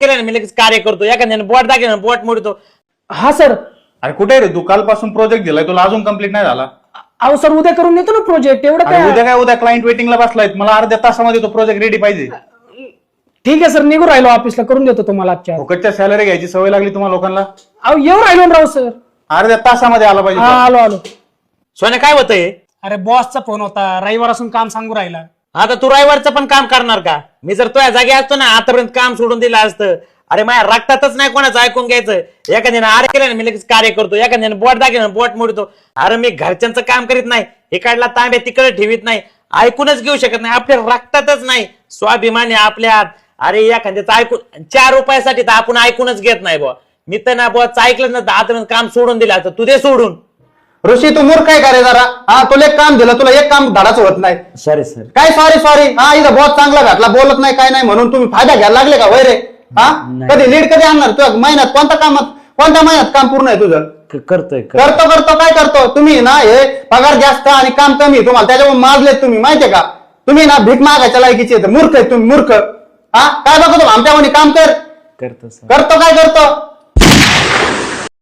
केलं ना मी लगेच कार्य करतो. एखाद्याने बोट दाखवलं बोट मोडतो. हा सर. अरे कुठे रे तू? कालपासून प्रोजेक्ट दिलाय तुला, अजून कंप्लीट नाही झाला. अहो सर उद्या करून देतो ना प्रोजेक्ट. एवढं अरे काय? उद्या काय, उद्या क्लायंट वेटिंगला बसलाय, मला अर्ध्या तासामध्ये तो प्रोजेक्ट रेडी पाहिजे. ठीक आहे सर, निघून राहिलो ऑफिसला, करून देतो तुम्हाला आजच्या. फुकटच्या सॅलरी घ्यायची सवय लागली तुम्हाला लोकांना. अहो येऊ राहिलो ना राव सर. अर्ध्या तासामध्ये आला हा पाहिजे. आलो आलो. सोन्या काय होतंय? अरे बॉसचा फोन होता, रविवार असून काम सांगू राहिला. आता तू रविवारचं पण काम करणार का? मी जर तुझ्या जागी असतो ना आतापर्यंत काम सोडून दिलं असतं. अरे माझ्या रक्तातच नाही कोणाचं ऐकून घ्यायचं. एखाद्याने आर केलं ना मी लगेच कार्य करतो. एखाद्याने बोट दाखवलं बोट मोडतो. अरे मी घरच्यांचं काम करीत नाही, इकडला तांब्या तिकडे ठेवीत नाही, ऐकूनच घेऊ शकत नाही. आपल्या रक्तातच नाही स्वाभिमानी आपल्यात. अरे एखाद्याचं ऐकून 4 रुपयासाठी तर आपण ऐकूनच घेत नाही बुवा. मी तर ना बुवा ऐकलं ना आतापर्यंत काम सोडून दिलं असतं. तू दे सोडून. ऋषी तू मूर्ख काय करे जरा. हा तुला एक काम दिलं, तुला एक काम धाडाचं होत नाही. Sorry sir. काय सॉरी सॉरी? हा इथं बहुत चांगला घातला, बोलत नाही काय नाही म्हणून तुम्ही फायदा घ्यायला लागले का वय रे? हा कधी लीड कधी आणणार तुझ्या महिन्यात? कोणत्या महिन्यात काम पूर्ण आहे तुझं? करतोय करतो काय करतो तुम्ही ना? हे पगार जास्त आणि काम कमी तुम्हाला, त्याच्यामुळे माजलेत तुम्ही माहितीये का? तुम्ही ना भीक मागायच्या लायकीचे मूर्ख आहे तुम्ही, मूर्ख. हा काय बघतो आमच्या म्हणे काम कर. करतो सर. करतो काय करतो?